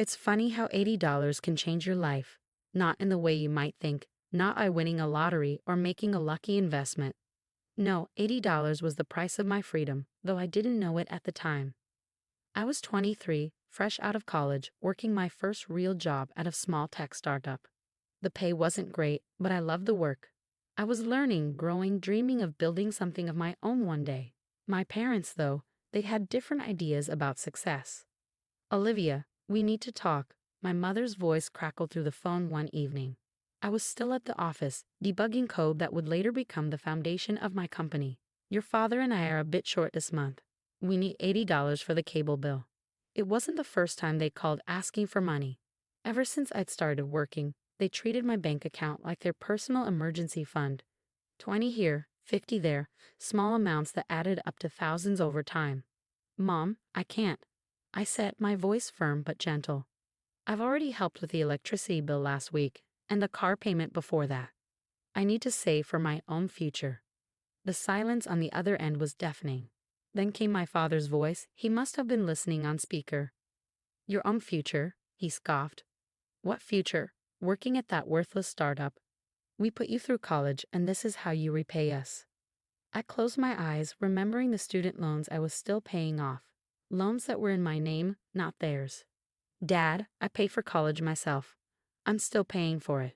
It's funny how $80 can change your life, not in the way you might think, not by winning a lottery or making a lucky investment. No, $80 was the price of my freedom, though I didn't know it at the time. I was 23, fresh out of college, working my first real job at a small tech startup. The pay wasn't great, but I loved the work. I was learning, growing, dreaming of building something of my own one day. My parents, though, they had different ideas about success. Olivia, we need to talk. My mother's voice crackled through the phone one evening. I was still at the office, debugging code that would later become the foundation of my company. Your father and I are a bit short this month. We need $80 for the cable bill. It wasn't the first time they called asking for money. Ever since I'd started working, they treated my bank account like their personal emergency fund. 20 here, 50 there, small amounts that added up to thousands over time. Mom, I can't, I said, my voice firm but gentle. I've already helped with the electricity bill last week, and the car payment before that. I need to save for my own future. The silence on the other end was deafening. Then came my father's voice. He must have been listening on speaker. Your own future, he scoffed. What future? Working at that worthless startup. We put you through college, and this is how you repay us. I closed my eyes, remembering the student loans I was still paying off. Loans that were in my name, not theirs. Dad, I pay for college myself. I'm still paying for it.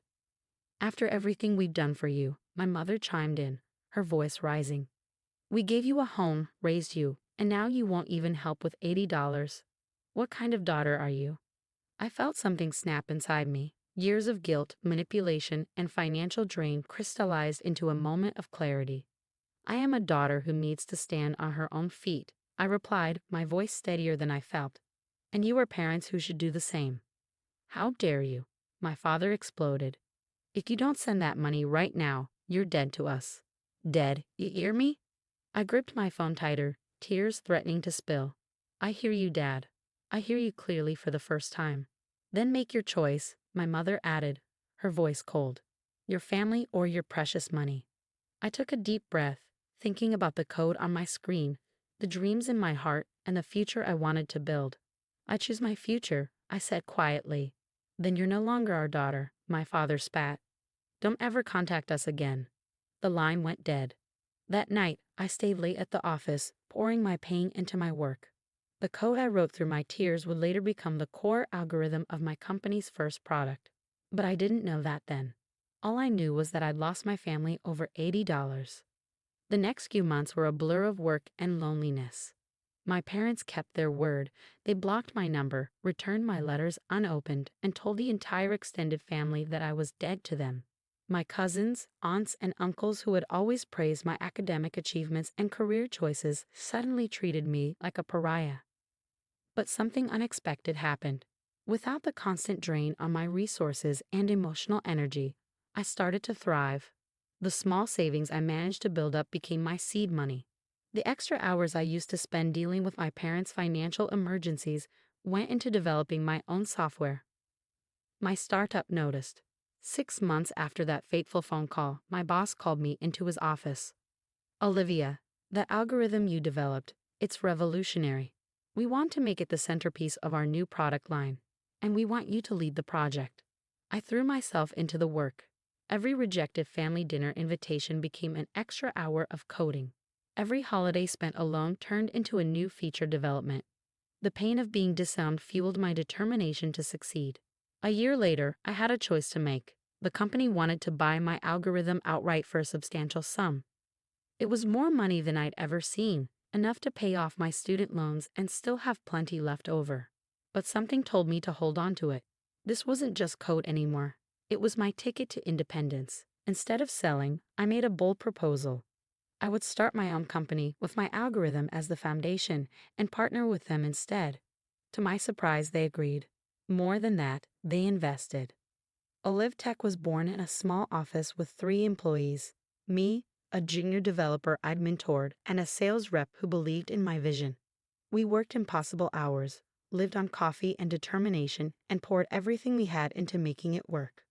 After everything we've done for you, my mother chimed in, her voice rising. We gave you a home, raised you, and now you won't even help with $80. What kind of daughter are you? I felt something snap inside me. Years of guilt, manipulation, and financial drain crystallized into a moment of clarity. I am a daughter who needs to stand on her own feet, I replied, my voice steadier than I felt. And you are parents who should do the same. How dare you? My father exploded. If you don't send that money right now, you're dead to us. Dead, you hear me? I gripped my phone tighter, tears threatening to spill. I hear you, Dad. I hear you clearly for the first time. Then make your choice, my mother added, her voice cold. Your family or your precious money. I took a deep breath, thinking about the code on my screen, the dreams in my heart, and the future I wanted to build. I choose my future, I said quietly. Then you're no longer our daughter, my father spat. Don't ever contact us again. The line went dead. That night, I stayed late at the office, pouring my pain into my work. The code I wrote through my tears would later become the core algorithm of my company's first product. But I didn't know that then. All I knew was that I'd lost my family over $80. The next few months were a blur of work and loneliness. My parents kept their word. They blocked my number, returned my letters unopened, and told the entire extended family that I was dead to them. My cousins, aunts, and uncles who had always praised my academic achievements and career choices suddenly treated me like a pariah. But something unexpected happened. Without the constant drain on my resources and emotional energy, I started to thrive. The small savings I managed to build up became my seed money. The extra hours I used to spend dealing with my parents' financial emergencies went into developing my own software. My startup noticed. 6 months after that fateful phone call, my boss called me into his office. Olivia, the algorithm you developed, it's revolutionary. We want to make it the centerpiece of our new product line, and we want you to lead the project. I threw myself into the work. Every rejected family dinner invitation became an extra hour of coding. Every holiday spent alone turned into a new feature development. The pain of being disowned fueled my determination to succeed. A year later, I had a choice to make. The company wanted to buy my algorithm outright for a substantial sum. It was more money than I'd ever seen, enough to pay off my student loans and still have plenty left over. But something told me to hold on to it. This wasn't just code anymore. It was my ticket to independence. Instead of selling, I made a bold proposal. I would start my own company with my algorithm as the foundation and partner with them instead. To my surprise, they agreed. More than that, they invested. Olive Tech was born in a small office with 3 employees. Me, a junior developer I'd mentored, and a sales rep who believed in my vision. We worked impossible hours, lived on coffee and determination, and poured everything we had into making it work.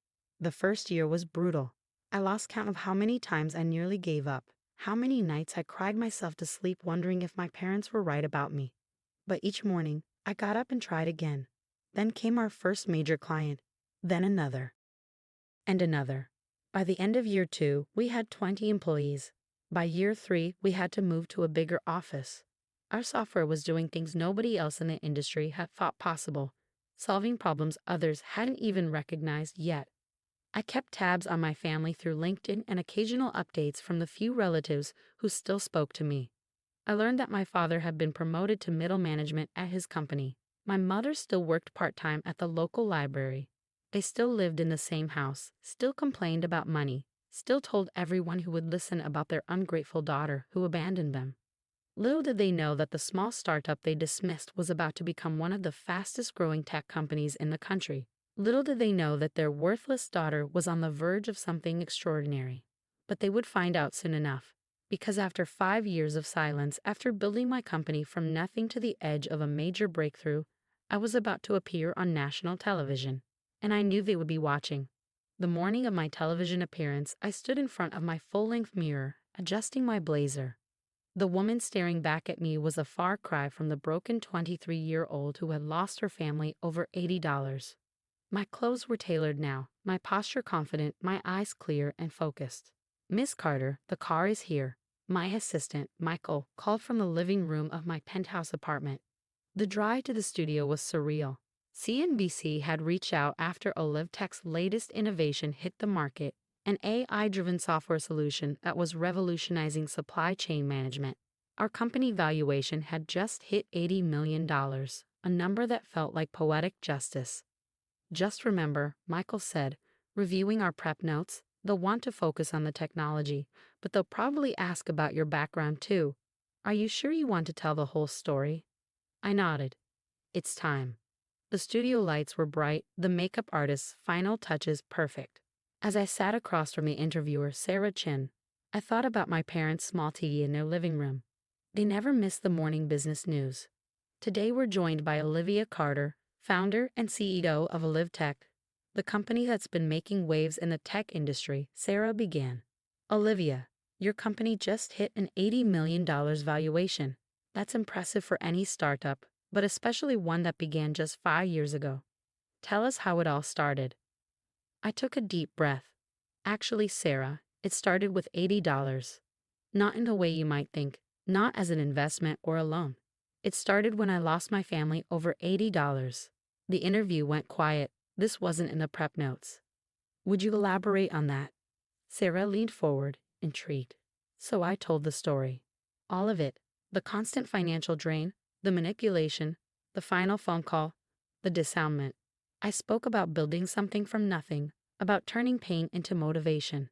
The first year was brutal. I lost count of how many times I nearly gave up, how many nights I cried myself to sleep wondering if my parents were right about me. But each morning, I got up and tried again. Then came our first major client, then another, and another. By the end of year 2, we had 20 employees. By year 3, we had to move to a bigger office. Our software was doing things nobody else in the industry had thought possible, solving problems others hadn't even recognized yet. I kept tabs on my family through LinkedIn and occasional updates from the few relatives who still spoke to me. I learned that my father had been promoted to middle management at his company. My mother still worked part-time at the local library. They still lived in the same house, still complained about money, still told everyone who would listen about their ungrateful daughter who abandoned them. Little did they know that the small startup they dismissed was about to become one of the fastest-growing tech companies in the country. Little did they know that their worthless daughter was on the verge of something extraordinary. But they would find out soon enough, because after 5 years of silence, after building my company from nothing to the edge of a major breakthrough, I was about to appear on national television. And I knew they would be watching. The morning of my television appearance, I stood in front of my full-length mirror, adjusting my blazer. The woman staring back at me was a far cry from the broken 23-year-old who had lost her family over $80. My clothes were tailored now, my posture confident, my eyes clear and focused. "Miss Carter, the car is here," my assistant, Michael, called from the living room of my penthouse apartment. The drive to the studio was surreal. CNBC had reached out after OlivTech's latest innovation hit the market, an AI-driven software solution that was revolutionizing supply chain management. Our company valuation had just hit $80 million, a number that felt like poetic justice. "Just remember," Michael said, reviewing our prep notes, "they'll want to focus on the technology, but they'll probably ask about your background too. Are you sure you want to tell the whole story?" I nodded. It's time. The studio lights were bright, the makeup artist's final touches perfect. As I sat across from the interviewer, Sarah Chin, I thought about my parents' small TV in their living room. They never missed the morning business news. Today we're joined by Olivia Carter, founder and CEO of OlivTech, the company that's been making waves in the tech industry. Sarah began. "Olivia, your company just hit an $80 million valuation. That's impressive for any startup, but especially one that began just 5 years ago. Tell us how it all started." I took a deep breath. "Actually, Sarah, it started with $80. Not in the way you might think, not as an investment or a loan. It started when I lost my family over $80. The interview went quiet. This wasn't in the prep notes. "Would you elaborate on that?" Sarah leaned forward, intrigued. So I told the story. All of it. The constant financial drain, the manipulation, the final phone call, the dissoundment. I spoke about building something from nothing, about turning pain into motivation.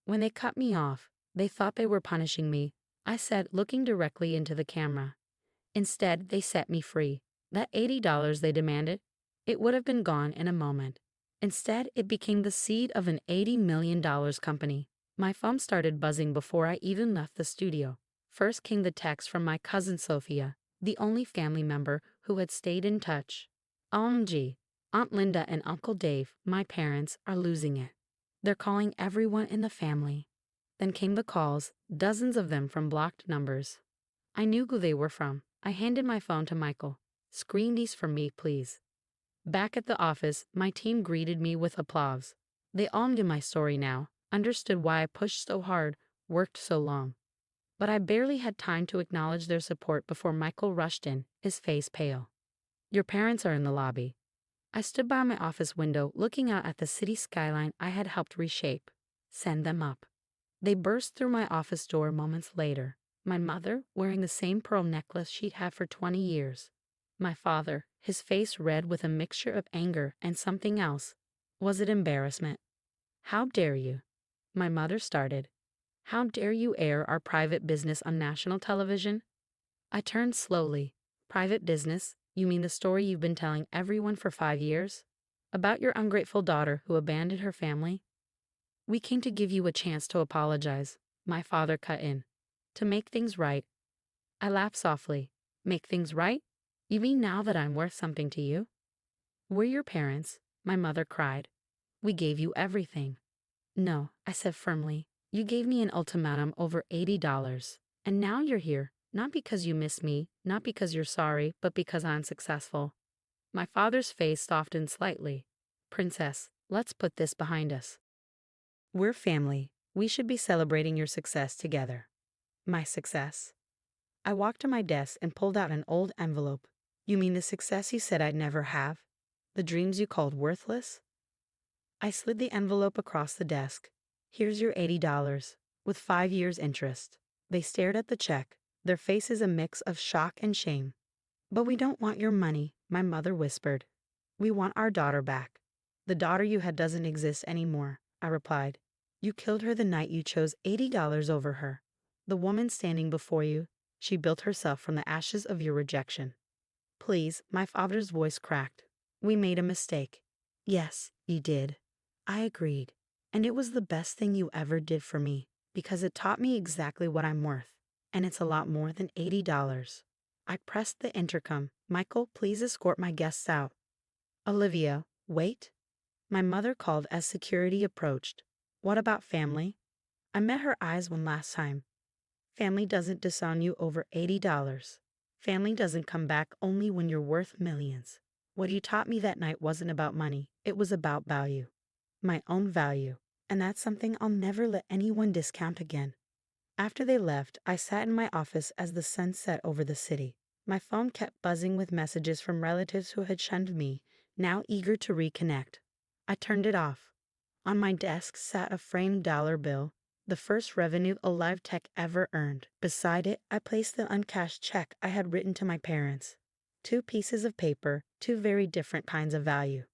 When they cut me off, they thought they were punishing me, I said, looking directly into the camera. Instead, they set me free. That $80 they demanded, it would have been gone in a moment. Instead, it became the seed of an $80 million company. My phone started buzzing before I even left the studio. First came the text from my cousin Sophia, the only family member who had stayed in touch. "OMG, Aunt Linda and Uncle Dave, my parents, are losing it. They're calling everyone in the family." Then came the calls, dozens of them from blocked numbers. I knew who they were from. I handed my phone to Michael. "Screen these for me, please." Back at the office, my team greeted me with applause. They all knew my story now, understood why I pushed so hard, worked so long. But I barely had time to acknowledge their support before Michael rushed in, his face pale. "Your parents are in the lobby." I stood by my office window, looking out at the city skyline I had helped reshape. "Send them up." They burst through my office door moments later. My mother, wearing the same pearl necklace she'd had for 20 years. My father, his face red with a mixture of anger and something else. Was it embarrassment? "How dare you?" My mother started. "How dare you air our private business on national television?" I turned slowly. "Private business? You mean the story you've been telling everyone for 5 years? About your ungrateful daughter who abandoned her family?" "We came to give you a chance to apologize," my father cut in. "To make things right." I laughed softly. "Make things right? You mean now that I'm worth something to you?" "We're your parents," my mother cried. "We gave you everything." "No," I said firmly. "You gave me an ultimatum over $80. And now you're here, not because you miss me, not because you're sorry, but because I'm successful." My father's face softened slightly. Princess, let's put this behind us. We're family. We should be celebrating your success together. My success? I walked to my desk and pulled out an old envelope. You mean the success you said I'd never have? The dreams you called worthless? I slid the envelope across the desk. Here's your $80, with 5 years' interest. They stared at the check, their faces a mix of shock and shame. But we don't want your money, my mother whispered. We want our daughter back. The daughter you had doesn't exist anymore, I replied. You killed her the night you chose $80 over her. The woman standing before you, she built herself from the ashes of your rejection. Please, my father's voice cracked. We made a mistake. Yes, you did. I agreed. And it was the best thing you ever did for me, because it taught me exactly what I'm worth. And it's a lot more than $80. I pressed the intercom. Michael, please escort my guests out. Olivia, wait. My mother called as security approached. What about family? I met her eyes one last time. Family doesn't disown you over $80. Family doesn't come back only when you're worth millions. What you taught me that night wasn't about money. It was about value. My own value. And that's something I'll never let anyone discount again. After they left, I sat in my office as the sun set over the city. My phone kept buzzing with messages from relatives who had shunned me, now eager to reconnect. I turned it off. On my desk sat a framed dollar bill, the first revenue a live tech ever earned. Beside it, I placed the uncashed check I had written to my parents. 2 pieces of paper, 2 very different kinds of value.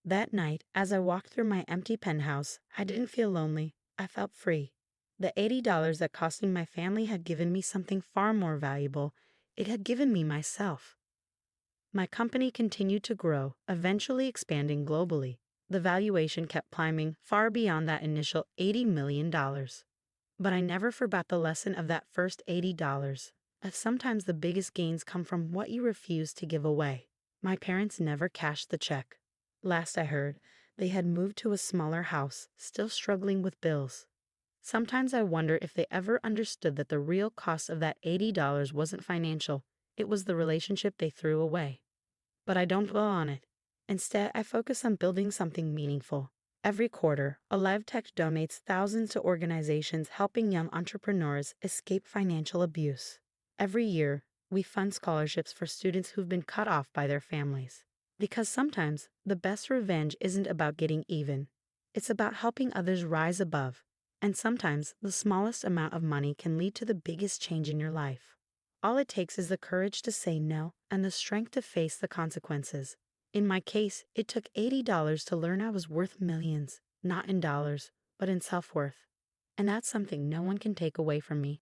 That night, as I walked through my empty penthouse, I didn't feel lonely. I felt free. The $80 that costing my family had given me something far more valuable. It had given me myself. My company continued to grow, eventually expanding globally. The valuation kept climbing far beyond that initial $80 million. But I never forgot the lesson of that first $80, that sometimes the biggest gains come from what you refuse to give away. My parents never cashed the check. Last I heard, they had moved to a smaller house, still struggling with bills. Sometimes I wonder if they ever understood that the real cost of that $80 wasn't financial, it was the relationship they threw away. But I don't dwell on it. Instead, I focus on building something meaningful. Every quarter, Alive Tech donates thousands to organizations helping young entrepreneurs escape financial abuse. Every year, we fund scholarships for students who've been cut off by their families. Because sometimes, the best revenge isn't about getting even. It's about helping others rise above. And sometimes, the smallest amount of money can lead to the biggest change in your life. All it takes is the courage to say no and the strength to face the consequences. In my case, it took $80 to learn I was worth millions, not in dollars, but in self-worth. And that's something no one can take away from me.